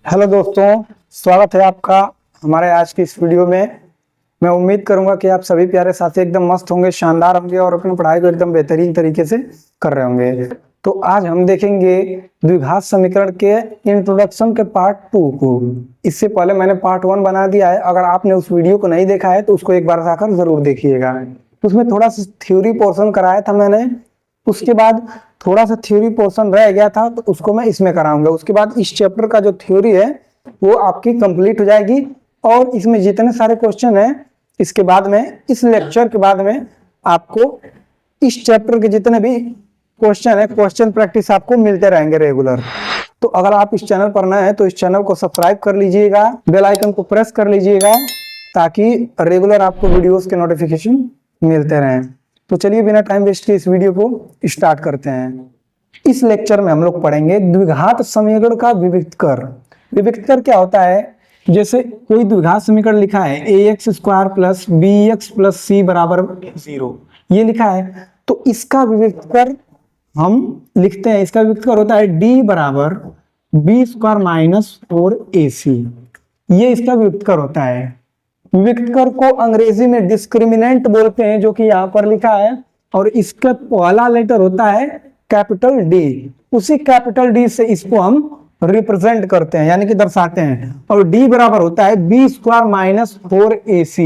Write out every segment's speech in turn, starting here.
Hello दोस्तों, स्वागत है आपका हमारे आज की इस वीडियो में। मैं उम्मीद करूंगा कि आप सभी प्यारे साथी एकदम मस्त होंगे, शानदार होंगे और अपनी पढ़ाई को एकदम बेहतरीन तरीके से कर रहे होंगे। तो आज हम देखेंगे द्विघात समीकरण के इंट्रोडक्शन के पार्ट 2 को। इससे पहले मैंने पार्ट 1 बना दिया है। अगर आपने उस वीडियो को नहीं देखा है तो उसको एक बार जाकर जरूर देखिएगा। उसमें थोड़ा सा थ्योरी पोर्शन कराया था मैंने, उसके बाद थोड़ा सा थ्योरी पोर्शन रह गया था तो उसको मैं इसमें कराऊंगा। उसके बाद इस चैप्टर का जो थ्योरी है वो आपकी कंप्लीट हो जाएगी और इसमें जितने सारे क्वेश्चन हैं इसके बाद में, इस लेक्चर के बाद में आपको इस चैप्टर के जितने भी क्वेश्चन है, क्वेश्चन प्रैक्टिस आपको मिलते रहेंगे रेगुलर। तो अगर आप इस चैनल पर नए हैं तो इस चैनल को सब्सक्राइब कर लीजिएगा, बेल आइकन को प्रेस कर लीजिएगा ताकि रेगुलर आपको वीडियोस के नोटिफिकेशन मिलते रहें। तो चलिए बिना टाइम वेस्ट के इस वीडियो को स्टार्ट करते हैं। इस लेक्चर में हम लोग पढ़ेंगे द्विघात समीकरण का विविक्तकर। विविक्तकर क्या होता है? जैसे कोई द्विघात समीकरण लिखा है ax square plus bx plus c बराबर 0, ये लिखा है तो इसका विविक्तकर हम लिखते हैं। इसका विविक्तकर होता है d बराबर b स्क्वायर माइनस 4ac, ये इसका विविक्तकर होता है। विविक्तकर को अंग्रेजी में डिस्क्रिमिनेंट बोलते हैं, जो कि यहाँ पर लिखा है, और इसका पहला लेटर होता है कैपिटल डी। उसी कैपिटल डी से इसको हम रिप्रेजेंट करते हैं, यानी कि दर्शाते हैं। और डी बराबर होता है बी स्क्वायर माइनस 4ac।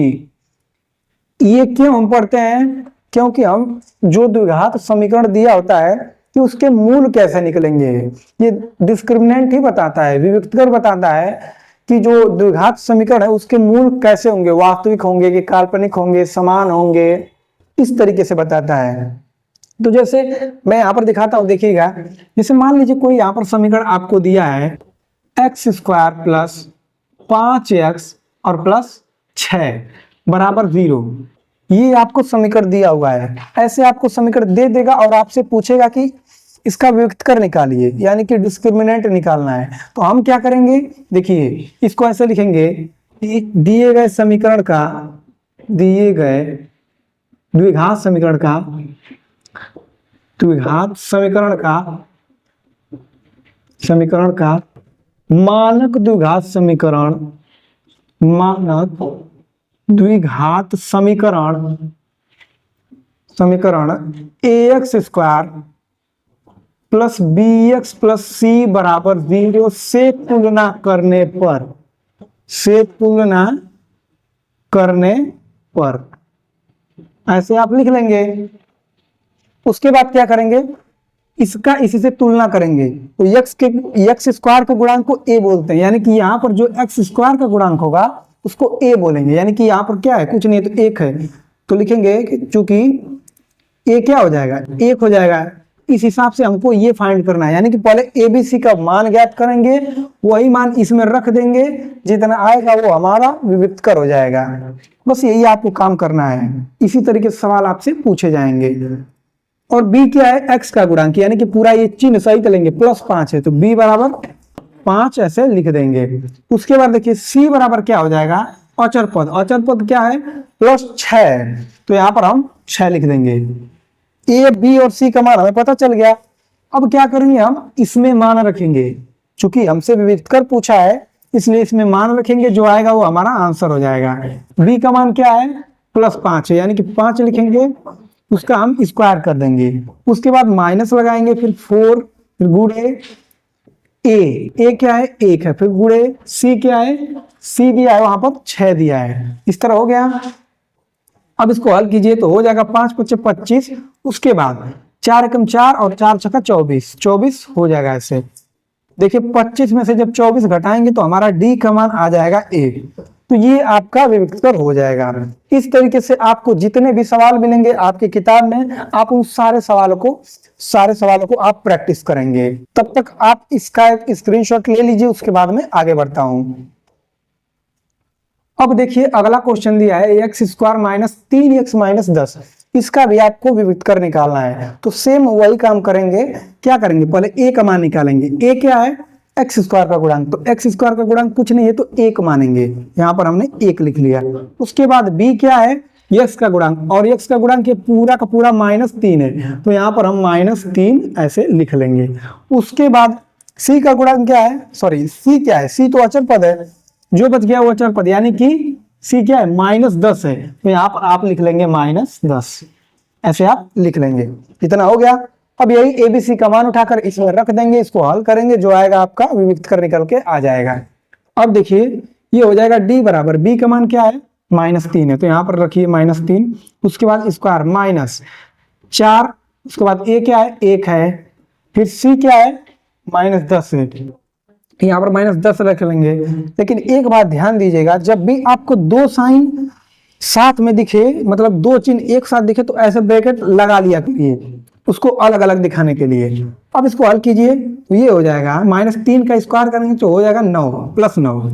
ये क्यों हम पढ़ते हैं? क्योंकि हम जो द्विघात समीकरण दिया होता है कि उसके मूल कैसे निकलेंगे, ये डिस्क्रिमिनेंट ही बताता है, विविक्तकर बताता है कि जो द्विघात समीकरण है उसके मूल कैसे होंगे, वास्तविक होंगे कि काल्पनिक होंगे, समान होंगे, इस तरीके से बताता है। तो जैसे मैं यहाँ पर दिखाता हूँ, देखिएगा। जैसे मान लीजिए कोई यहाँ पर समीकरण आपको दिया है एक्स स्क्वायर प्लस 5x और प्लस 6 बराबर 0, ये आपको समीकरण दिया हुआ है। ऐसे आपको समीकरण दे देगा और आपसे पूछेगा कि इसका विविक्तकर निकालिए, यानी कि डिस्क्रिमिनेंट निकालना है। तो हम क्या करेंगे, देखिए इसको ऐसे लिखेंगे कि दिए गए समीकरण का, दिए गए द्विघात समीकरण का, द्विघात समीकरण का मानक द्विघात समीकरण, मानक द्विघात समीकरण ax square plus bx plus c बराबर 0 से तुलना करने पर ऐसे आप लिख लेंगे। उसके बाद क्या करेंगे, इसका इसी से तुलना करेंगे। तो x स्क्वायर के गुणांक को a बोलते हैं, यानी कि यहाँ पर जो x स्क्वायर का गुणांक होगा उसको a बोलेंगे, यानी कि यहाँ पर क्या है, कुछ नहीं तो 1 है। तो लिखेंगे कि चूंकि a क्या हो जाएगा, 1 हो जाएगा। इस हिसाब से हमको ये फाइंड करना है, यानी कि पहले ABC का मान ज्ञात करेंगे, वही मान इसमें रख देंगे, जितना आएगा वो हमारा विविक्तकर हो जाएगा। बस यही आपको काम करना है। इसी तरीके से सवाल आपसे पूछे जाएंगे। और B क्या है, x का गुणांक, यानी कि पूरा ये चिन्ह सहित लेंगे, प्लस 5 है तो B बराबर 5 ऐसे लिख देंगे। उसके बाद देखिए C बराबर क्या हो जाएगा, अचर पद। अचर पद क्या है, प्लस 6, तो यहाँ पर हम 6 लिख देंगे। A, B और C का मान हमें पता चल गया। अब क्या करेंगे, हम इसमें मान रखेंगे। चूंकि हमसे विविक्तकर पूछा है इसलिए इसमें मान रखेंगे, जो आएगा वो हमारा आंसर हो जाएगा। B का मान क्या है, प्लस 5 है, यानी कि 5 लिखेंगे, उसका हम स्क्वायर कर देंगे। उसके बाद माइनस लगाएंगे, फिर 4, फिर गुणे A क्या है, 1 है, फिर गुणे C क्या है, C दिया है, वहां पर 6 दिया है। इस तरह हो गया। अब इसको हल कीजिए तो हो जाएगा 5 × 5 = 25। उसके बाद 4 एकम 4 और 4 छक्का 24 हो जाएगा ऐसे। देखिए 25 में से जब 24 घटाएंगे तो हमारा D का मान आ जाएगा 1, तो ये आपका विविक्तकर हो जाएगा। इस तरीके से आपको जितने भी सवाल मिलेंगे आपकी किताब में, आप उन सारे सवालों को आप प्रैक्टिस करेंगे। तब तक आप इसका एक स्क्रीनशॉट ले लीजिए, उसके बाद में आगे बढ़ता हूं। अब देखिए अगला क्वेश्चन दिया है x square minus 3x minus 10, इसका भी आपको विविक्तकर निकालना है। तो सेम वही काम करेंगे। क्या करेंगे, पहले a का मान निकालेंगे। a क्या है, एक्स स्क्वायर का गुणांक, तो एक्स स्क्वायर का गुणांक कुछ नहीं है तो 1 मानेंगे, यहाँ पर हमने 1 लिख लिया। उसके बाद b क्या है, यक्स का गुणांक, और यक्स का गुणांक ये पूरा का पूरा -3 है, तो यहाँ पर हम -3 ऐसे लिख लेंगे। उसके बाद सी का गुणन क्या है, सॉरी सी क्या है, सी तो अचर पद है, जो बच गया वो अचर पद, यानी कि सी क्या है, -10 है, तो यहाँ पर आप लिख लेंगे -10, ऐसे आप लिख लेंगे। इतना हो गया। अब यही एबीसी का मान उठाकर इसमें रख देंगे, इसको हल करेंगे, जो आएगा आपका विविक्त कर निकल के आ जाएगा। अब देखिए ये हो जाएगा डी बराबर, बी का मान क्या है, -3 है, तो यहाँ पर रखिए -3, उसके बाद स्क्वायर -4, उसके बाद ए क्या है, 1 है, फिर सी क्या है, -10 है, यहाँ पर -10 रख लेंगे। लेकिन एक बात ध्यान दीजिएगा, जब भी आपको दो साइन साथ में दिखे, मतलब दो चिन्ह एक साथ दिखे, तो ऐसे ब्रैकेट लगा लिया करिए, उसको अलग अलग दिखाने के लिए। अब इसको हल कीजिए, तो ये हो जाएगा -3 का स्क्वायर करेंगे तो हो जाएगा 9 + 9,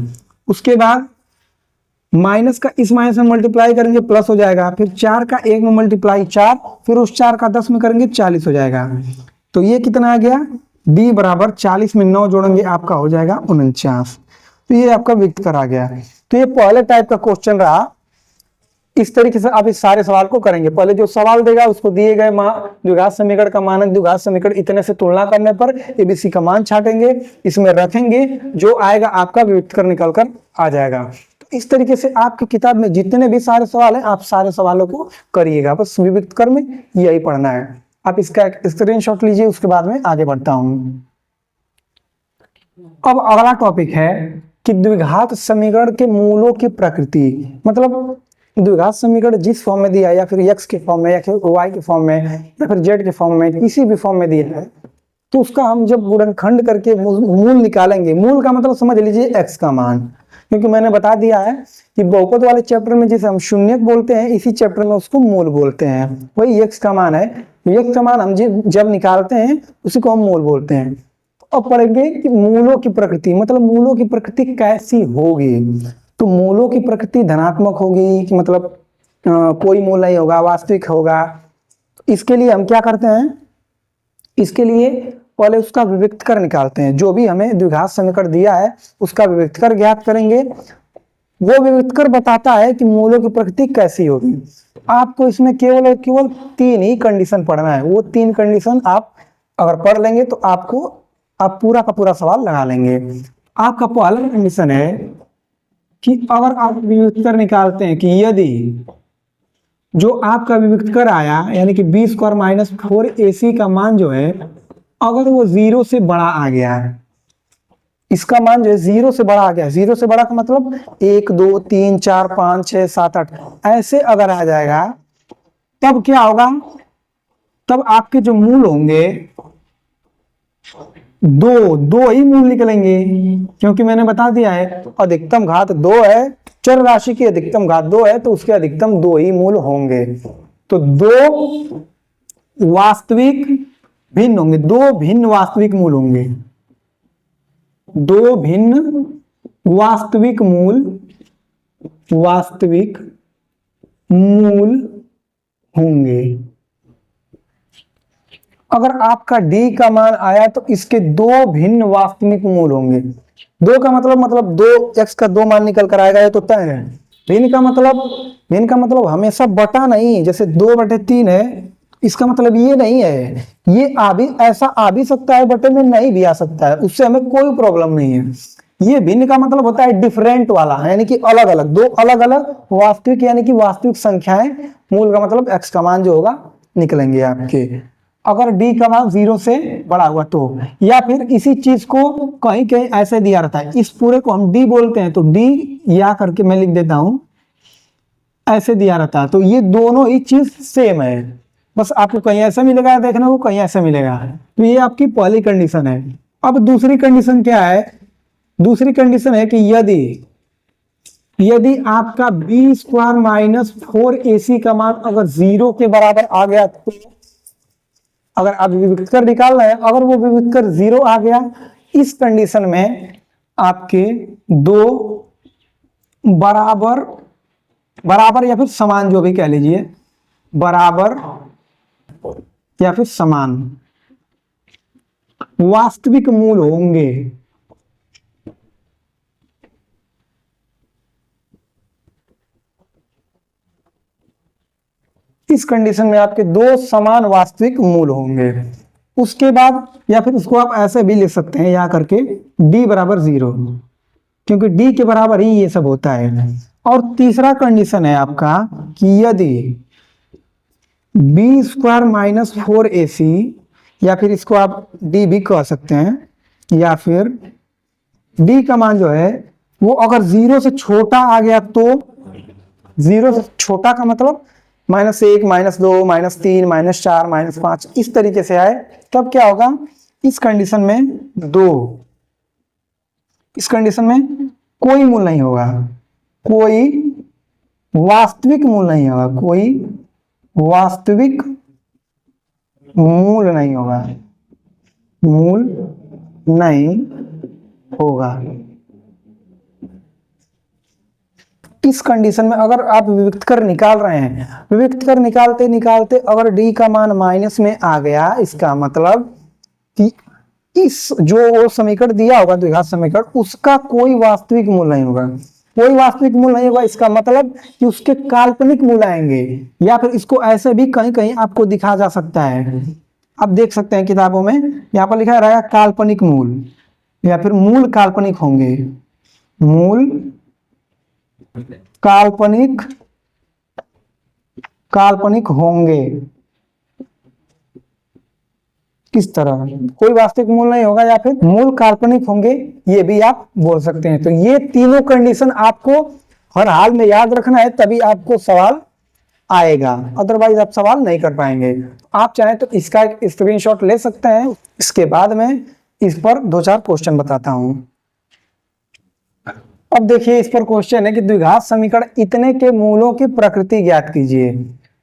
उसके बाद माइनस का इस माइनस में मल्टीप्लाई करेंगे प्लस हो जाएगा, फिर 4 का 1 में मल्टीप्लाई 4, फिर उस 4 का 10 में करेंगे 40 हो जाएगा। तो ये कितना आ गया, डी बराबर 40 में 9 जोड़ेंगे आपका हो जाएगा 49। तो ये आपका विविक्त कर आ गया। तो ये पहले टाइप का क्वेश्चन रहा। इस तरीके से आप इस सारे सवाल को करेंगे। पहले जो सवाल देगा उसको दिए गए द्विघात समीकरण का मानक द्विघात समीकरण इतने से तुलना करने पर एबीसी का मान छाटेंगे, इसमें रखेंगे, जो आएगा आपका विविक्त कर निकल कर आ जाएगा। तो इस तरीके से आपकी किताब में जितने भी सारे सवाल हैं, आप सारे सवालों को करिएगा। बस विविक्त कर में यही पढ़ना है। आप इसका स्क्रीनशॉट लीजिए, उसके बाद में आगे बढ़ता हूं। अब अगला टॉपिक है कि द्विघात समीकरण के मूलों की प्रकृति, मतलब द्विघात समीकरण जिस फॉर्म में दिया है, या फिर x के फॉर्म में, या फिर y के फॉर्म में, या फिर z के फॉर्म में, किसी भी फॉर्म में दिया है, तो उसका हम जब गुणनखंड करके मूल निकालेंगे, मूल का मतलब समझ लीजिए x का मान, क्योंकि मैंने बता दिया है कि बहुपद वाले चैप्टर में जिसे हम शून्यक बोलते हैं, इसी चैप्टर में उसको मूल बोलते हैं। वही x का मान है। x का मान हम जब निकालते हैं उसी को हम मूल बोलते हैं। अब पढ़ेंगे कि मूलों की प्रकृति, मतलब मूलों की प्रकृति कैसी होगी। तो मूलों की प्रकृति धनात्मक होगी कि मतलब कोई मूल नहीं होगा, वास्तविक होगा। इसके लिए हम क्या करते हैं, इसके लिए पहले उसका विविक्त कर निकालते हैं। जो भी हमें द्विघात समीकरण दिया है उसका विविक्त कर ज्ञात करेंगे। वो विविक्त कर बताता है कि मूलों की प्रकृति कैसी होगी। आपको इसमें केवल और केवल 3 ही कंडीशन पढ़ना है। वो 3 कंडीशन आप अगर पढ़ लेंगे तो आपको आप पूरा का पूरा सवाल लगा लेंगे। आपका पहला कंडीशन है कि अगर आप विविक्त कर निकालते हैं कि यदि जो आपका विविक्त कर आया, यानी कि b² - 4ac का मान जो है, अगर वो 0 से बड़ा आ गया है, इसका मान जो है 0 से बड़ा आ गया, 0 से बड़ा का मतलब 1 2 3 4 5 6 7 8 ऐसे अगर आ जाएगा, तब क्या होगा, तब आपके जो मूल होंगे दो ही मूल निकलेंगे, क्योंकि मैंने बता दिया है अधिकतम घात 2 है, चर राशि की अधिकतम घात 2 है, तो उसके अधिकतम 2 ही मूल होंगे। तो 2 वास्तविक भिन्न होंगे, 2 भिन्न वास्तविक मूल होंगे, 2 भिन्न वास्तविक मूल होंगे। अगर आपका d का मान आया तो इसके 2 भिन्न वास्तविक मूल होंगे। 2 का मतलब 2x का 2 मान निकल कर आएगा, ये तो तय है। भिन्न का मतलब हमेशा बटा नहीं, जैसे 2/3 है, इसका मतलब ये नहीं है, ये ऐसा आ भी सकता है, बटे में नहीं भी आ सकता है, उससे हमें कोई प्रॉब्लम नहीं है। ये भिन्न का मतलब होता है डिफरेंट वाला, यानी कि अलग अलग, 2 अलग अलग वास्तविक, यानी कि वास्तविक संख्याएं, मूल का मतलब x का मान जो होगा निकलेंगे आपके, अगर d का मान 0 से बड़ा हुआ तो। या फिर इसी चीज को कहीं कहीं ऐसे दिया रहता है, इस पूरे को हम d बोलते हैं, तो d या करके मैं लिख देता हूं, ऐसे दिया रहता है। तो ये दोनों ही चीज सेम है, बस आपको कहीं ऐसा मिलेगा देखने को, कहीं ऐसा मिलेगा। तो ये आपकी पहली कंडीशन है। अब दूसरी कंडीशन क्या है, दूसरी कंडीशन है कि यदि आपका b² - 4ac का मान अगर 0 के बराबर आ गया, तो अगर आप विविक्त कर निकाल रहे हैं, अगर वो विविक्त कर 0 आ गया, इस कंडीशन में आपके 2 बराबर या फिर समान, जो भी कह लीजिए, बराबर या फिर समान वास्तविक मूल होंगे। इस कंडीशन में आपके 2 समान वास्तविक मूल होंगे। उसके बाद या फिर उसको आप ऐसे भी लिख सकते हैं यहाँ करके d बराबर 0, क्योंकि d के बराबर ही ये सब होता है। और तीसरा कंडीशन है आपका कि यदि बी स्क्वायर माइनस 4ac, या फिर इसको आप d भी कह सकते हैं, या फिर d का मान जो है वो अगर 0 से छोटा आ गया तो, 0 से छोटा का मतलब -1, -2, -3, -4, -5 इस तरीके से आए, तब क्या होगा, इस कंडीशन में 2, इस कंडीशन में कोई मूल नहीं होगा, कोई वास्तविक मूल नहीं होगा, कोई वास्तविक मूल नहीं होगा, मूल नहीं होगा। इस कंडीशन में अगर आप विविक्त कर निकाल रहे हैं, विविक्त कर निकालते निकालते अगर d का मान माइनस में आ गया, इसका मतलब कि इस जो वो समीकरण दिया होगा द्विघात समीकरण, उसका कोई वास्तविक मूल नहीं होगा, कोई वास्तविक मूल नहीं होगा। इसका मतलब कि उसके काल्पनिक मूल आएंगे, या फिर इसको ऐसे भी कहीं कहीं आपको दिखा जा सकता है, आप देख सकते हैं किताबों में, यहाँ पर लिखा रहेगा काल्पनिक मूल, या फिर मूल काल्पनिक होंगे, मूल काल्पनिक काल्पनिक होंगे। किस तरह, कोई वास्तविक मूल नहीं होगा या फिर मूल काल्पनिक होंगे, ये भी आप बोल सकते हैं। तो ये तीनों कंडीशन आपको हर हाल में याद रखना है, तभी आपको सवाल आएगा, अदरवाइज आप सवाल नहीं कर पाएंगे। आप चाहें तो इसका एक स्क्रीनशॉट ले सकते हैं, इसके बाद में इस पर 2-4 क्वेश्चन बताता हूं। अब देखिए इस पर क्वेश्चन है कि द्विघात समीकरण इतने के मूलों की प्रकृति ज्ञात कीजिए।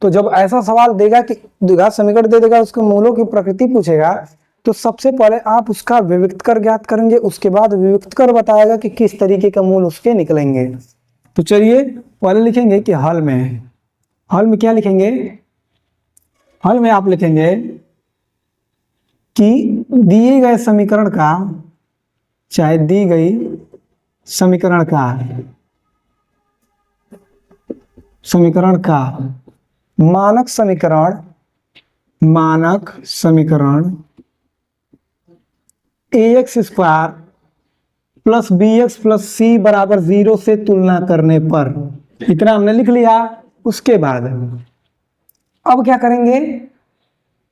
तो जब ऐसा सवाल देगा कि द्विघात समीकरण दे देगा, उसके मूलों की प्रकृति पूछेगा, तो सबसे पहले आप उसका विविक्त कर ज्ञात करेंगे, उसके बाद विविक्त कर बताएगा कि किस तरीके का मूल उसके निकलेंगे। तो चलिए पहले लिखेंगे कि हल में क्या लिखेंगे, हल में आप लिखेंगे कि दिए गए समीकरण का, चाहे दी गई समीकरण का मानक समीकरण ax square plus bx plus c बराबर 0 से तुलना करने पर, इतना हमने लिख लिया। उसके बाद अब क्या करेंगे,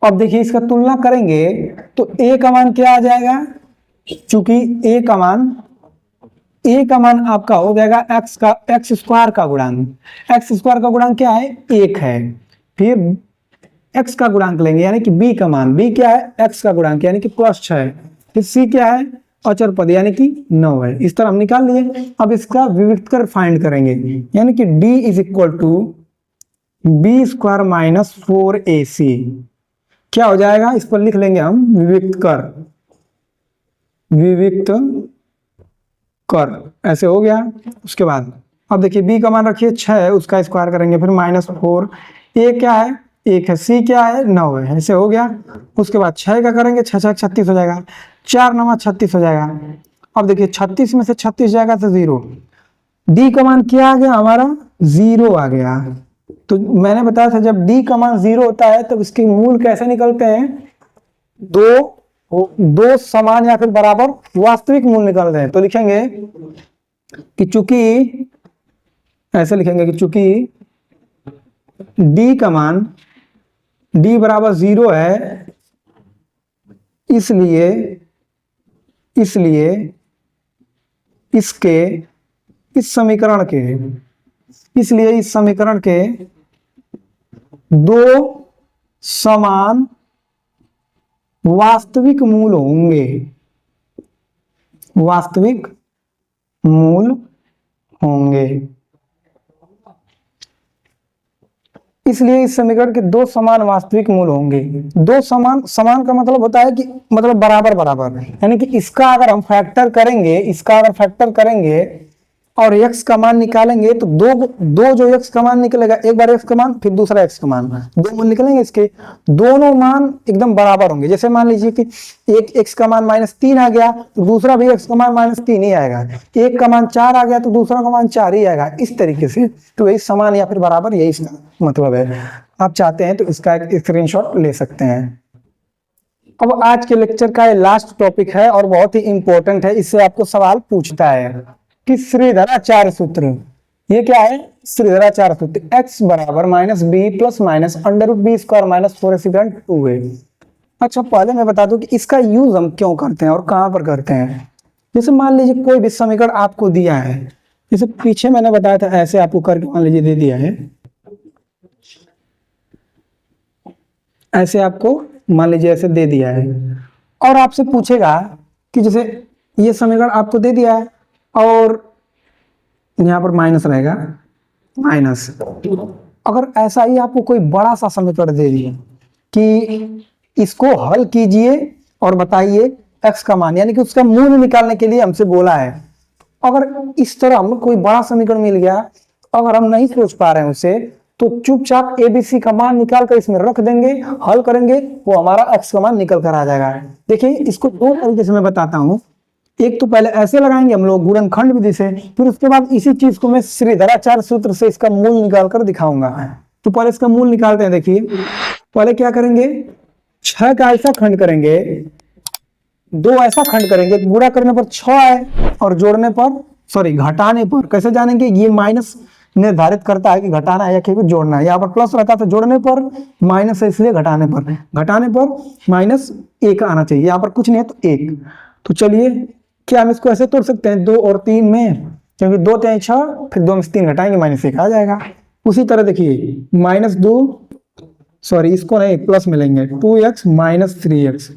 अब देखिए इसका तुलना करेंगे तो a का मान क्या आ जाएगा, चूंकि a का मान आपका हो जाएगा x स्क्वायर का गुणांक, x स्क्वायर का गुणांक क्या है, 1 है। फिर x का गुणांक लेंगे यानी कि b का मान, b क्या है, x का गुणांक यानी कि +6 है। फिर c क्या है, अचर पद यानी कि 9 है। इस तरह हम निकाल लिए। अब इसका विविक्त कर फाइंड करेंगे, यानी कि d is equal to b square minus 4ac, क्या हो जाएगा, इस पर लिख लेंगे हम विविक्त कर, ऐसे हो गया। उसके बाद अब देखिए b का मान रखिए 6 है, उसका स्क्वायर करेंगे, फिर -4, a क्या है, 1 है, c क्या है, 9 है, ऐसे हो गया। उसके बाद 6 का करेंगे, 6 6 36 हो जाएगा, 4 9 36 हो जाएगा। अब देखिए 36 में से 36 जाएगा तो 0, d का मान क्या आ गया हमारा, 0 आ गया। तो मैंने बताया था जब d का मान 0 होता है तब इसके मूल कैसे निकलते हैं, दो समान या फिर बराबर वास्तविक मूल निकलते हैं। तो लिखेंगे कि चूंकि, ऐसे लिखेंगे कि चूंकि d का मान, d बराबर 0 है, इसलिए इस समीकरण के दो समान वास्तविक मूल होंगे, इसलिए इस समीकरण के दो समान वास्तविक मूल होंगे। दो समान का मतलब होता है कि मतलब बराबर, यानी कि इसका अगर हम फैक्टर करेंगे और x का मान निकालेंगे तो दो जो x का मान निकलेगा, एक बार x का मान फिर दूसरा x का मान, दो मूल निकलेंगे, इसके दोनों मान एकदम बराबर होंगे। जैसे मान लीजिए कि एक x का मान -3 आ गया तो दूसरा भी x का मान -3 ही आएगा, एक का मान 4 आ गया तो दूसरा का मान 4 ही आएगा, इस तरीके से। तो यही समान या फिर बराबर, यही इसका मतलब है। आप चाहते हैं तो इसका एक स्क्रीनशॉट ले सकते हैं। अब आज के लेक्चर का ये लास्ट टॉपिक है और बहुत ही इंपॉर्टेंट है, इससे आपको सवाल पूछता है कि श्रीधराचार्य सूत्र। ये क्या है? श्रीधराचार्य सूत्र, x बराबर minus b plus minus under root b square minus 4ac/2a। अच्छा, पहले मैं बता दूं कि इसका यूज हम क्यों करते हैं और कहां पर करते हैं। जैसे मान लीजिए कोई भी समीकरण आपको दिया है, जैसे पीछे मैंने बताया था, ऐसे आपको करके मान लीजिए दे दिया है, ऐसे आपको मान लीजिए ऐसे दे दिया है और आपसे पूछेगा कि जैसे ये समीकरण आपको दे दिया है और यहाँ पर माइनस रहेगा, माइनस। अगर ऐसा ही आपको कोई बड़ा सा समीकरण दे दिया कि इसको हल कीजिए और बताइए x का मान, यानी कि उसका मूल निकालने के लिए हमसे बोला है। अगर इस तरह हम कोई बड़ा समीकरण मिल गया, अगर हम नहीं सोच पा रहे हैं उसे, तो चुपचाप ABC का मान निकाल कर इसमें रख देंगे, हल करेंगे, वो हमारा x का मान निकल कर आ जाएगा। देखिए इसको दो तरीके से मैं बताता हूँ। एक तो पहले ऐसे लगाएंगे हम लोग गुणनखंड विधि से, फिर उसके बाद इसी चीज को मैं श्रीधराचार्य सूत्र से इसका मूल निकाल कर दिखाऊंगा। तो पहले इसका मूल निकालते हैं। देखिए पहले क्या करेंगे, 6 का ऐसा खंड करेंगे, 2 ऐसा खंड करेंगे, गुणा करने पर 6 है और जोड़ने पर, सॉरी घटाने पर, कैसे जानेंगे? ये माइनस निर्धारित करता है कि घटाना है या कि जोड़ना है। यहाँ पर प्लस रहता है तो जोड़ने पर, माइनस है इसलिए घटाने पर माइनस 1 आना चाहिए। यहाँ पर कुछ नहीं है तो 1। तो चलिए क्या हम इसको ऐसे तोड़ सकते हैं 2 और 3 में, क्योंकि 2 3 6, फिर 2 में से 3 घटाएंगे माइनस 1 आ जाएगा। उसी तरह देखिए -2, सॉरी इसको नहीं प्लस मिलेंगे, 2x माइनस 3x,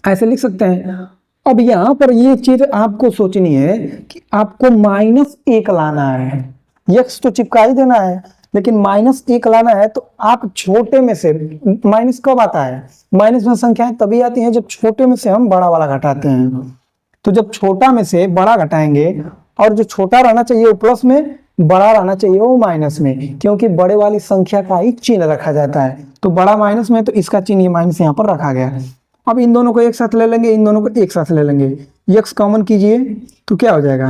ऐसे लिख सकते हैं। अब यहाँ पर ये चीज आपको सोचनी है कि आपको -1 लाना है, x तो चिपका ही देना है, लेकिन -1 लाना है। तो आप छोटे में से, माइनस कब आता है? माइनस में संख्याएं तभी आती हैं जब छोटे में से हम बड़ा वाला घटाते हैं। तो जब छोटा में से बड़ा घटाएंगे और जो छोटा रहना चाहिए वो प्लस में, बड़ा रहना चाहिए वो माइनस में, क्योंकि बड़े वाली संख्या का ही चिन्ह रखा जाता है। तो बड़ा माइनस में, तो इसका चिन्ह माइनस यहाँ पर रखा गया है। अब इन दोनों को एक साथ ले लेंगे, इन दोनों को एक साथ ले लेंगे, x कॉमन कीजिए तो क्या हो जाएगा,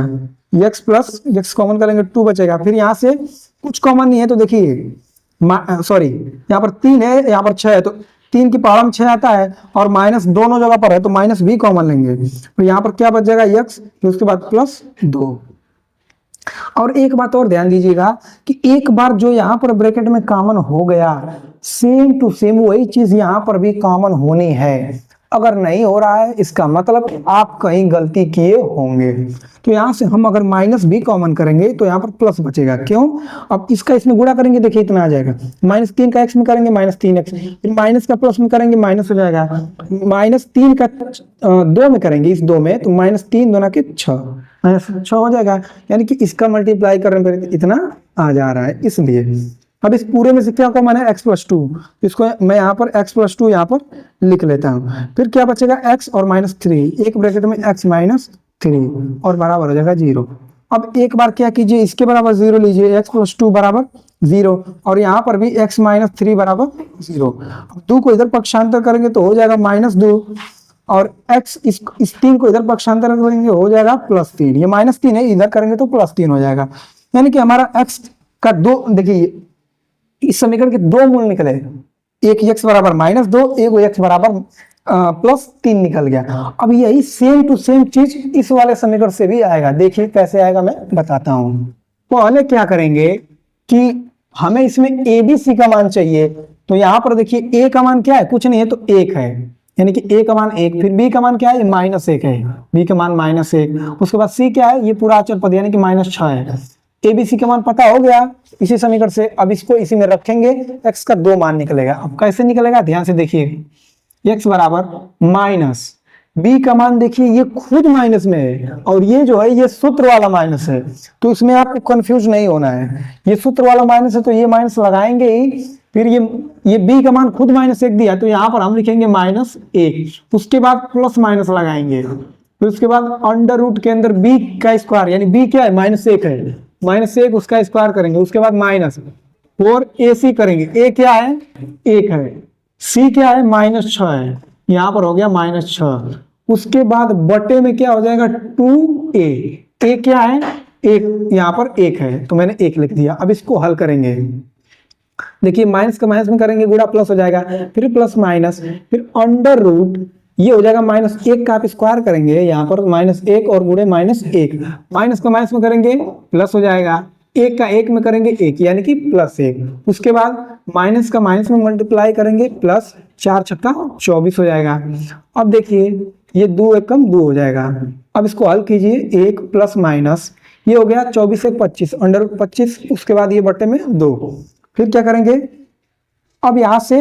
x प्लस x कॉमन करेंगे 2 बचेगा। फिर यहाँ से कुछ कॉमन नहीं है तो देखिए, सॉरी यहाँ पर 3 है, यहाँ पर 6 है, तो 3 की पावर में 6 आता है और माइनस दोनों जगह पर है तो माइनस भी कॉमन लेंगे। तो यहाँ पर क्या बच जाएगा x, फिर उसके बाद +2। और एक बात और ध्यान दीजिएगा कि एक बार जो यहाँ पर ब्रैकेट में कॉमन हो गया, सेम टू सेम वही चीज यहाँ पर भी कॉमन होनी है। अगर नहीं हो रहा है इसका मतलब आप कहीं गलती किए होंगे। तो यहाँ से हम अगर माइनस भी कॉमन करेंगे तो यहाँ पर प्लस बचेगा। क्यों? अब इसका इसमें गुणा करेंगे, देखिए इतना आ जाएगा। -3 का x में करेंगे -3x, फिर माइनस का प्लस में करेंगे माइनस हो जाएगा। -3 का 2 में करेंगे, इस 2 में, तो -3 2 के 6, -6 हो जाएगा। यानी कि इसका मल्टीप्लाई करने पर इतना आ जा रहा है। इसलिए अब इस पूरे में से क्या कॉमन है, x+2, इसको मैं यहाँ पर x+2 यहाँ पर लिख लेता हूँ। फिर क्या बचेगा, x और -3, एक ब्रैकेट में x -3 और बराबर हो जाएगा 0। अब एक बार क्या कीजिए, इसके बराबर 0 लीजिए, x+2 बराबर 0 और यहाँ पर भी x -3 बराबर 0। अब 2 को इधर पक्षांतर करेंगे तो हो जाएगा -2 और x इस 3 को इधर पक्षांतर करेंगे हो जाएगा +3। ये -3 है, इधर करेंगे तो +3 हो जाएगा। यानी कि हमारा x का 2, देखिए इस समीकरण के 2 मूल निकले, एक x बराबर -2, एक x बराबर +3 निकल गया। अब यही सेम टू सेम चीज इस वाले समीकरण से भी आएगा। देखिए कैसे आएगा, मैं बताता हूं। पहले क्या करेंगे कि हमें इसमें ABC का मान चाहिए। तो यहाँ पर देखिए a का मान क्या है, कुछ नहीं है तो 1 है, यानी कि a का मान 1। फिर b का मान क्या है, -1 है, b का मान -1। उसके बाद c क्या है, ये पूरा अचर पद यानी कि -6 है। ABC का मान पता हो गया इसी समीकरण से। अब इसको इसी में रखेंगे, x का 2 मान निकलेगा। अब कैसे निकलेगा, ध्यान से देखिए, x बराबर माइनस b का मान, देखिए ये खुद माइनस में है और ये जो है ये सूत्र वाला माइनस है, तो इसमें आपको कंफ्यूज नहीं होना है। ये सूत्र वाला माइनस है तो ये माइनस लगाएंगे ही। फिर ये b का मान खुद -1 दिया तो यहाँ पर हम लिखेंगे -1, उसके बाद प्लस माइनस लगाएंगे। फिर उसके बाद अंडर रूट के अंदर b का स्क्वायर, यानी b क्या है, -1 है, -1 उसका स्क्वायर करेंगे। उसके बाद -4ac करेंगे। a क्या है, 1 है, c क्या है, -6 है, यहाँ पर हो गया -6। उसके बाद बटे में क्या हो जाएगा, 2a, a क्या है, 1, यहाँ पर 1 है तो मैंने 1 लिख दिया। अब इसको हल करेंगे देखिए माइनस का माइनस में करेंगे गुणा प्लस हो जाएगा, फिर प्लस माइनस, फिर अंडर रूट, ये हो जाएगा -1 का आप स्क्वायर करेंगे यहाँ पर -1 और गुणे -1, माइनस का माइनस में करेंगे प्लस हो जाएगा, 1 का 1 में करेंगे 1 यानी कि +1, उसके बाद माइनस का माइनस में मल्टीप्लाई करेंगे प्लस 4 छक्का 24 हो जाएगा। अब देखिए ये 2 एकम 2 हो जाएगा। अब इसको हल कीजिए, 1 प्लस माइनस, ये हो गया 24 से 25 अंडर रूट 25, उसके बाद ये बटे में 2, फिर क्या करेंगे, अब यहां से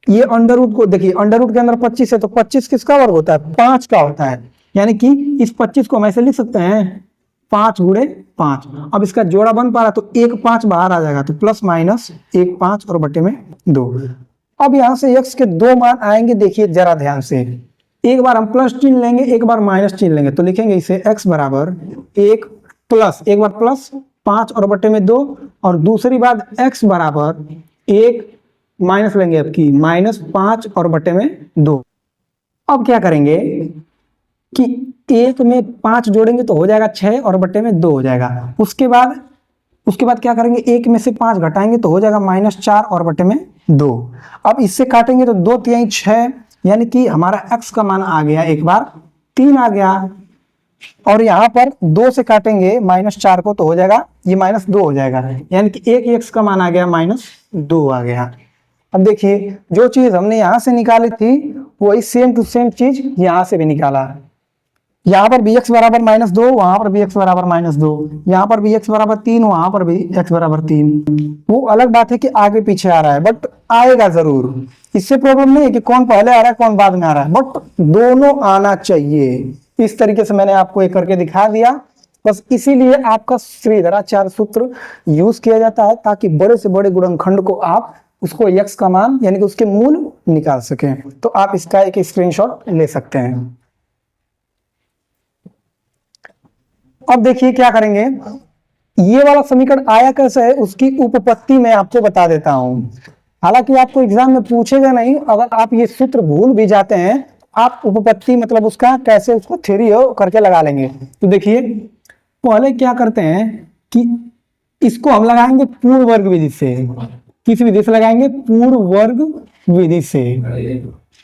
ये अंडर रूट को देखिए, अंडर रूट के अंदर 25 है तो 25 किसका वर्ग होता है, 5 का होता है, यानी कि इस 25 को हम ऐसे लिख सकते हैं 5 गुणे 5। अब इसका जोड़ा बन पा रहा तो 1 5 बाहर आ जाएगा, तो प्लस माइनस 1 5 और बटे में 2। अब यहां से x के 2 मान आएंगे, देखिए जरा ध्यान से, एक बार हम प्लस चिन्ह लेंगे, एक बार माइनस चिन्ह लेंगे, तो लिखेंगे इसे x बराबर 1 प्लस, एक बार प्लस 5 और बटे में 2, और दूसरी बात x बराबर 1 माइनस लेंगे आपकी -5 और बटे में 2। अब क्या करेंगे कि 1 में 5 जोड़ेंगे तो हो जाएगा 6 और बटे में 2 हो जाएगा, उसके बाद क्या करेंगे, 1 में से 5 घटाएंगे तो हो जाएगा -4 और बटे में 2। अब इससे काटेंगे तो 2 तिहाई 6, यानी कि हमारा x का मान आ गया, एक बार 3 आ गया, और यहाँ पर 2 से काटेंगे -4 को तो हो जाएगा ये -2 हो जाएगा, यानी कि एक x का मान आ गया -2 आ गया। अब देखिए जो चीज हमने यहाँ से निकाली थी वही सेम टू सेम चीज यहाँ से भी निकाला, यहाँ पर भी x बराबर -2, वहां पर भी x बराबर -2, यहाँ पर भी x बराबर 3, वहां पर भी x बराबर 3। वो अलग बात है कि आगे पीछे आ रहा है, बट आएगा जरूर, इससे प्रॉब्लम नहीं है कि कौन पहले आ रहा है कौन बाद में आ रहा है, बट दोनों आना चाहिए। इस तरीके से मैंने आपको एक करके दिखा दिया, बस इसीलिए आपका श्रीधराचार्य सूत्र यूज किया जाता है, ताकि बड़े से बड़े गुणनखंड को आप उसको x का मान यानी कि उसके मूल निकाल सकें। तो आप इसका एक स्क्रीनशॉट ले सकते हैं। अब देखिए क्या करेंगे, ये वाला समीकरण आया कैसे है उसकी उपपत्ति मैं आपको बता देता हूं। हालांकि आपको एग्जाम में पूछेगा नहीं, अगर आप ये सूत्र भूल भी जाते हैं आप उपपत्ति मतलब उसका कैसे उसको थ्योरी हो करके लगा लेंगे। तो देखिए पहले क्या करते हैं कि इसको हम लगाएंगे पूर्ण वर्ग विधि से। किस विधि से लगाएंगे, पूर्ण वर्ग विधि से।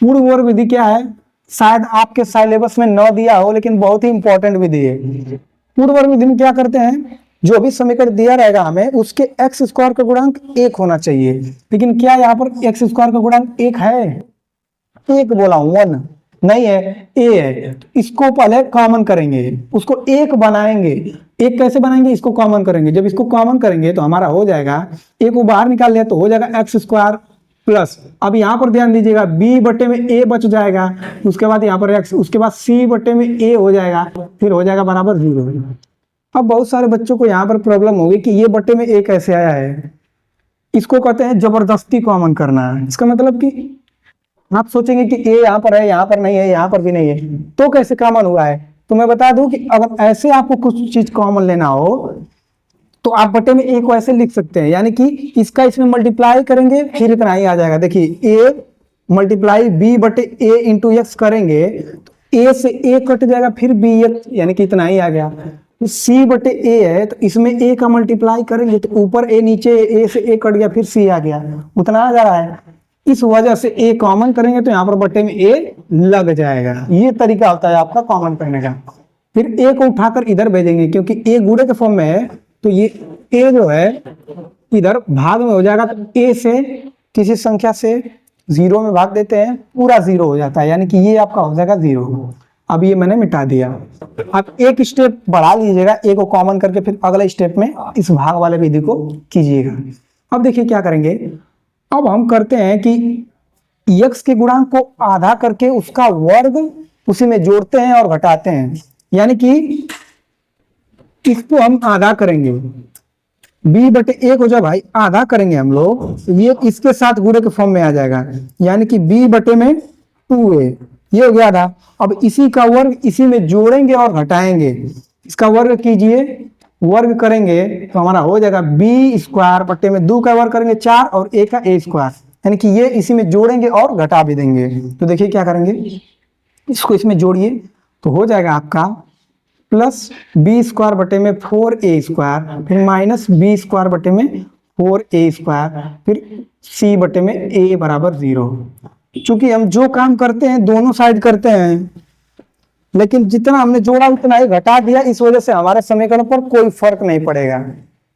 पूर्ण वर्ग विधि क्या है, शायद आपके सिलेबस में न दिया हो, लेकिन बहुत ही इंपॉर्टेंट विधि है। पूर्ण वर्ग विधि में क्या करते हैं, जो भी समीकरण दिया रहेगा हमें उसके x स्क्वायर का गुणांक 1 होना चाहिए, लेकिन क्या यहाँ पर x स्क्वायर का गुणांक 1 है, 1 बोला हूं 1 नहीं है, a है। तो इसको पहले कॉमन करेंगे, उसको 1 बनाएंगे। 1 कैसे बनाएंगे, इसको कॉमन करेंगे। जब इसको कॉमन करेंगे तो हमारा हो जाएगा, 1 को बाहर निकाल लिया तो हो जाएगा x स्क्वायर प्लस, अब यहाँ पर ध्यान दीजिएगा b बटे में a बच जाएगा, उसके बाद यहाँ पर x, उसके बाद c बटे में a हो जाएगा, फिर हो जाएगा बराबर 0। अब बहुत सारे बच्चों को यहाँ पर प्रॉब्लम होगी कि ये बटे में a कैसे आया है, इसको कहते हैं जबरदस्ती कॉमन करना। इसका मतलब कि आप सोचेंगे कि a यहाँ पर है, यहाँ पर नहीं है, यहाँ पर भी नहीं है, तो कैसे कॉमन हुआ है। तो मैं बता दूं कि अगर ऐसे आपको कुछ चीज कॉमन लेना हो तो आप बटे में a को ऐसे लिख सकते हैं, यानी कि इसका इसमें मल्टीप्लाई करेंगे फिर इतना ही आ जाएगा। देखिए a मल्टीप्लाई b बटे a इंटू एक्स करेंगे तो a से a कट जाएगा, फिर b x यानी कि इतना ही आ गया। c बटे a है तो इसमें a का मल्टीप्लाई करेंगे तो ऊपर a नीचे a से a कट गया, फिर c आ गया, उतना आ जा रहा है। इस वजह से a कॉमन करेंगे तो यहाँ पर बटे में a लग जाएगा। ये तरीका होता है आपका कॉमन करने का। फिर a को उठाकर इधर भेजेंगे, क्योंकि a गुणे के फॉर्म में है तो ये a जो है इधर भाग में हो जाएगा, तो a से किसी संख्या से 0 में भाग देते हैं, पूरा 0 हो जाता है, यानी कि ये आपका हो जाएगा 0। अब ये मैंने मिटा दिया। अब एक स्टेप बढ़ा लीजिएगा, a को कॉमन करके फिर अगले स्टेप में इस भाग वाले विधि को कीजिएगा। अब देखिए क्या करेंगे, अब हम करते हैं कि x के गुणांक को आधा करके उसका वर्ग उसी में जोड़ते हैं और घटाते हैं, यानी कि इसको हम आधा करेंगे, b बटे 1 हो जाए भाई, आधा करेंगे हम लोग, ये इसके साथ गुणे के फॉर्म में आ जाएगा, यानी कि b बटे में 2a, ये हो गया आधा। अब इसी का वर्ग इसी में जोड़ेंगे और घटाएंगे, इसका वर्ग कीजिए, वर्ग करेंगे तो हमारा हो जाएगा b स्क्वायर बटे में 2 का वर्ग करेंगे 4 और a का a स्क्वायर, यानी कि ये इसी में जोड़ेंगे और घटा भी देंगे। तो देखिए क्या करेंगे, इसको इसमें जोड़िए तो हो जाएगा आपका प्लस b स्क्वायर बटे में 4a स्क्वायर, फिर माइनस b स्क्वायर बटे में 4a², फिर c बटे में a बराबर 0। चूंकि हम जो काम करते हैं दोनों साइड करते हैं, लेकिन जितना हमने जोड़ा उतना ही घटा दिया, इस वजह से हमारे समीकरण पर कोई फर्क नहीं पड़ेगा।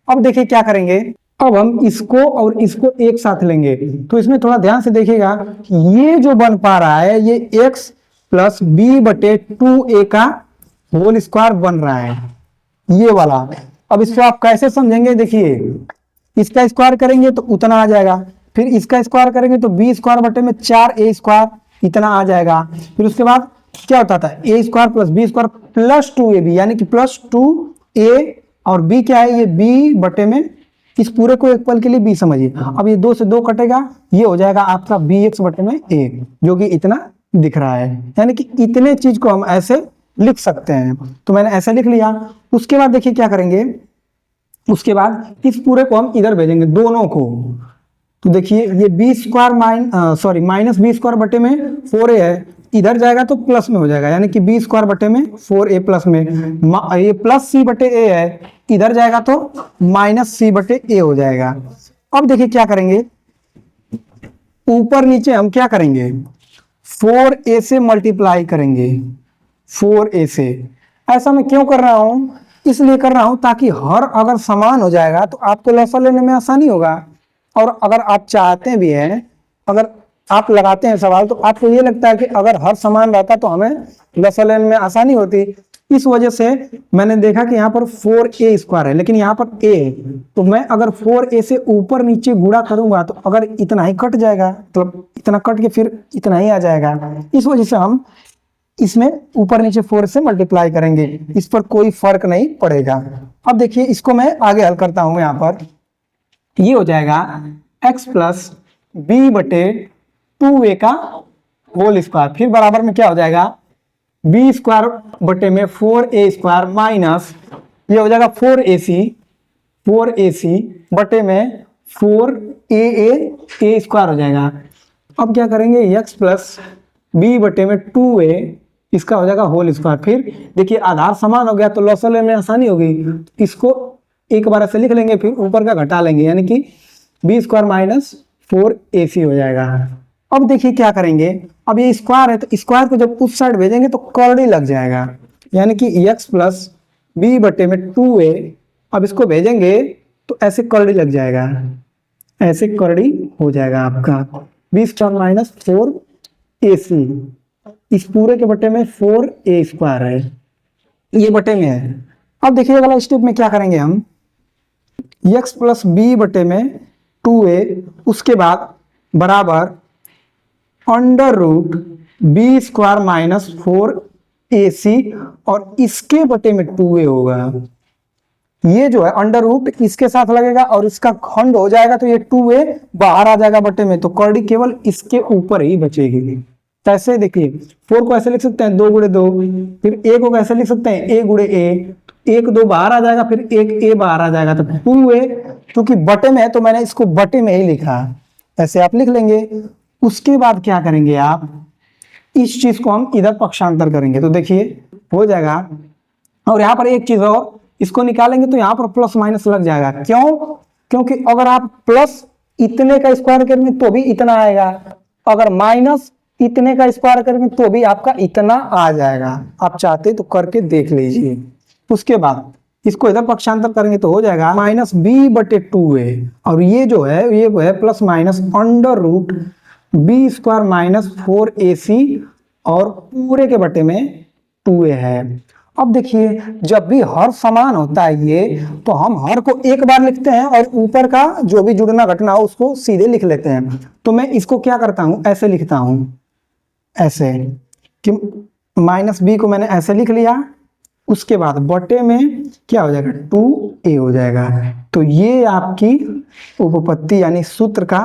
अब देखिए क्या करेंगे, अब हम इसको और इसको एक साथ लेंगे, तो इसमें थोड़ा ध्यान से देखिएगा कि ये जो बन पा रहा है ये x प्लस बी बटे 2a का होल स्क्वायर बन रहा है, ये वाला। अब इसको आप कैसे समझेंगे, देखिए इसका स्क्वायर करेंगे तो उतना आ जाएगा, फिर इसका स्क्वायर करेंगे तो बी स्क्वायर बटे में 4a² इतना आ जाएगा। फिर उसके बाद क्या होता था, a² plus B square plus 2ab, यानी कि प्लस 2a और b क्या है, ये b बटे में, इस पूरे को एक पल के लिए b समझिए। अब ये 2 से 2 कटेगा, ये हो जाएगा आपका bx बटे में a, जो कि इतना दिख रहा है। यानी कि इतने चीज को हम ऐसे लिख सकते हैं, तो मैंने ऐसे लिख लिया। उसके बाद देखिए क्या करेंगे, उसके बाद इस पूरे को हम इधर भेजेंगे दोनों को, तो देखिए ये माइनस बी स्क्वायर बटे में 4a है, इधर जाएगा तो प्लस में हो जाएगा, यानी कि बी स्क्वायर बटे में 4a प्लस में, ये प्लस c बटे a है, इधर जाएगा तो माइनस c बटे a हो जाएगा। अब देखिए क्या करेंगे, ऊपर नीचे हम क्या करेंगे, 4a से मल्टीप्लाई करेंगे, 4a से। ऐसा मैं क्यों कर रहा हूं, इसलिए कर रहा हूं ताकि हर अगर समान हो जाएगा तो आपको लसा लेने में आसानी होगा, और अगर आप चाहते भी हैं, अगर आप लगाते हैं सवाल तो आपको ये लगता है कि अगर हर समान रहता तो हमें लसा लेने में आसानी होती। इस वजह से मैंने देखा कि यहाँ पर 4a² है, लेकिन यहाँ पर a है, तो मैं अगर 4a से ऊपर नीचे गुणा करूंगा तो अगर इतना ही कट जाएगा, तो इतना कट के फिर इतना ही आ जाएगा। इस वजह से हम इसमें ऊपर नीचे 4 से मल्टीप्लाई करेंगे, इस पर कोई फर्क नहीं पड़ेगा। अब देखिए इसको मैं आगे हल करता हूं, यहाँ पर ये हो जाएगा x प्लस बी बटे 2a का होल स्क्वायर, फिर बराबर में क्या हो जाएगा, बी स्क्वायर बटे में 4a² माइनस ये हो जाएगा 4ac बटे में 4a² हो जाएगा। अब क्या करेंगे, x प्लस बी बटे में 2a, इसका हो जाएगा होल स्क्वायर। फिर देखिए आधार समान हो गया तो लॉस लेने में आसानी होगी, इसको एक बार ऐसे लिख लेंगे, फिर ऊपर का घटा लेंगे, यानी कि b² माइनस 4ac हो जाएगा। अब देखिए क्या करेंगे, अब ये स्क्वायर है तो स्क्वायर को जब उस साइड भेजेंगे तो कर्डी लग जाएगा, यानी कि x प्लस बी बटे में 2a, अब इसको भेजेंगे तो ऐसे कर्डी लग जाएगा, ऐसे कर्डी हो जाएगा आपका b² माइनस 4ac, इस पूरे के बटे में 4a² है, ये बटे में है। अब देखिए अगला स्टेप में क्या करेंगे हम, x प्लस बी बटे में 2a, उसके बाद बराबर under root b² minus 4ac, और इसके बटे में 2a होगा। ये जो है अंडर रूट इसके साथ लगेगा और इसका खंड हो जाएगा, तो ये 2a बाहर आ जाएगा बटे में, तो कर्डी केवल इसके ऊपर ही बचेगी। कैसे, देखिए 4 को ऐसे लिख सकते हैं 2 गुणे 2, फिर a को कैसे लिख सकते हैं a गुणे a, 1 2 बाहर आ जाएगा, फिर 1 a बाहर आ जाएगा, तो 2a क्योंकि बटे में है तो मैंने इसको बटे में ही लिखा, ऐसे आप लिख लेंगे। उसके बाद क्या करेंगे आप, इस चीज को हम इधर पक्षांतर करेंगे, तो देखिए हो जाएगा। और यहाँ पर एक चीज और, इसको निकालेंगे तो यहाँ पर प्लस माइनस लग जाएगा, क्यों, क्योंकि अगर आप प्लस इतने का स्क्वायर करेंगे तो भी इतना आएगा, अगर माइनस इतने का स्क्वायर करेंगे तो भी आपका इतना आ जाएगा। आप चाहते तो करके देख लीजिए। उसके बाद इसको इधर पक्षांतर करेंगे तो हो जाएगा माइनस बी बटे 2a, और ये जो है ये है plus minus under root b² minus 4ac, और पूरे के बटे में 2a है। अब देखिए जब भी हर समान होता है ये, तो हम हर को एक बार लिखते हैं और ऊपर का जो भी जुड़ना घटना हो उसको सीधे लिख लेते हैं। तो मैं इसको क्या करता हूं, ऐसे लिखता हूं, ऐसे कि माइनस बी को मैंने ऐसे लिख लिया, उसके बाद बटे में क्या हो जाएगा 2a हो जाएगा। तो ये आपकी उपपत्ति यानी सूत्र का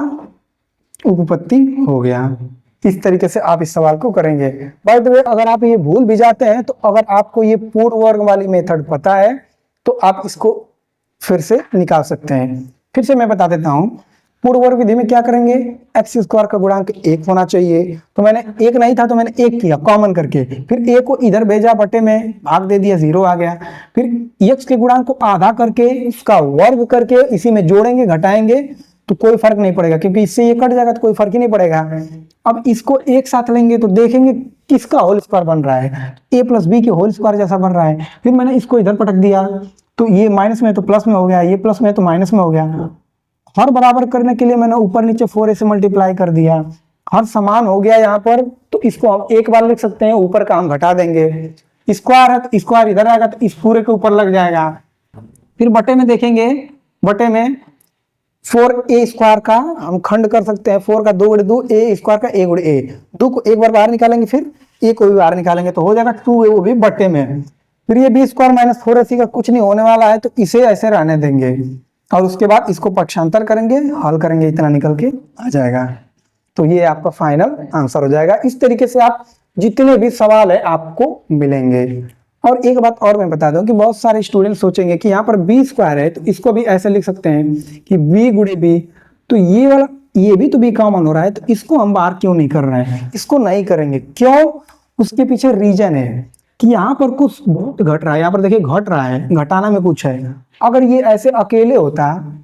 उपपत्ति हो गया। इस तरीके से आप इस सवाल को करेंगे। बाय द वे अगर आप ये भूल भी जाते हैं तो अगर आपको ये पूर्ण वर्ग वाली मेथड पता है तो आप इसको फिर से निकाल सकते हैं। फिर से मैं बता देता हूं, पूर्ववर्ग विधि में क्या करेंगे, एक्स स्क्वायर का गुणांक 1 होना चाहिए, तो मैंने 1 नहीं था तो मैंने 1 किया कॉमन करके, फिर a को इधर भेजा, बटे में भाग दे दिया, 0 आ गया। फिर x के गुणांक को आधा करके इसका वर्ग करके इसी में जोड़ेंगे घटाएंगे तो कोई फर्क नहीं पड़ेगा, क्योंकि इससे ये कट जाएगा तो कोई फर्क ही नहीं पड़ेगा। अब इसको एक साथ लेंगे तो देखेंगे किसका होल स्क्वायर बन रहा है, a प्लस बी के होल स्क्वायर जैसा बन रहा है। फिर मैंने इसको इधर पटक दिया तो ये माइनस में तो प्लस में हो गया, ये प्लस में तो माइनस में हो गया। हर बराबर करने के लिए मैंने ऊपर नीचे 4a से मल्टीप्लाई कर दिया, हर समान हो गया यहाँ पर, तो इसको हम एक बार लिख सकते हैं, ऊपर का हम घटा देंगे। स्क्वायर है तो स्क्वायर इधर आएगा तो इस पूरे के ऊपर लग जाएगा। फिर बटे में देखेंगे, बटे में 4a स्क्वायर का हम खंड कर सकते हैं, 4 का 2 गुणे 2, a स्क्वायर का a गुणे a, 2 को एक बार बाहर निकालेंगे, फिर a को भी बाहर निकालेंगे तो हो जाएगा 2a, वो भी बटे में। फिर ये b स्क्वायर माइनस 4ac का कुछ नहीं होने वाला है तो इसे ऐसे रहने देंगे, और उसके बाद इसको पक्षांतर करेंगे, हल करेंगे, इतना निकल के आ जाएगा। तो ये आपका फाइनल आंसर हो जाएगा। इस तरीके से आप जितने भी सवाल है आपको मिलेंगे। और एक बात और मैं बता दूं कि बहुत सारे स्टूडेंट सोचेंगे कि यहाँ पर बी स्क्वायर है तो इसको भी ऐसे लिख सकते हैं कि बी गुणे बी, तो ये वाला ये भी तो बी कॉमन हो रहा है तो इसको हम बाहर क्यों नहीं कर रहे हैं, इसको नहीं करेंगे। क्यों? उसके पीछे रीजन है कि यहाँ पर कुछ बहुत घट रहा है, यहाँ पर देखिए घट रहा है, घटाना में कुछ है। अगर ये ऐसे अकेले होता,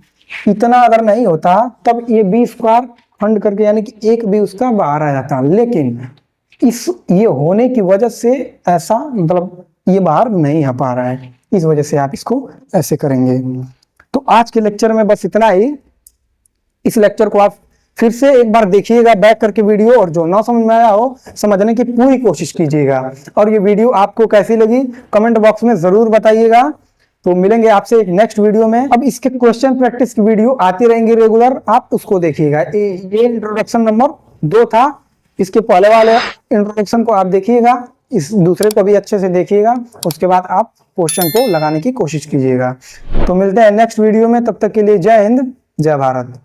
इतना अगर नहीं होता, तब ये बी स्क्वायर खंड करके यानी कि एक भी उसका बाहर आ जाता, लेकिन इस ये होने की वजह से ऐसा मतलब ये बाहर नहीं आ पा रहा है, इस वजह से आप इसको ऐसे करेंगे। तो आज के लेक्चर में बस इतना ही। इस लेक्चर को आप फिर से एक बार देखिएगा बैक करके वीडियो, और जो ना समझ में आया हो समझने की पूरी कोशिश कीजिएगा। और ये वीडियो आपको कैसी लगी कमेंट बॉक्स में जरूर बताइएगा। तो मिलेंगे आपसे एक नेक्स्ट वीडियो में। अब इसके क्वेश्चन प्रैक्टिस की वीडियो आती रहेंगी रेगुलर, आप उसको देखिएगा। ये इंट्रोडक्शन नंबर 2 था, इसके पहले वाले इंट्रोडक्शन को आप देखिएगा, इस दूसरे को भी अच्छे से देखिएगा, उसके बाद आप क्वेश्चन को लगाने की कोशिश कीजिएगा। तो मिलते हैं नेक्स्ट वीडियो में, तब तक के लिए जय हिंद, जय भारत।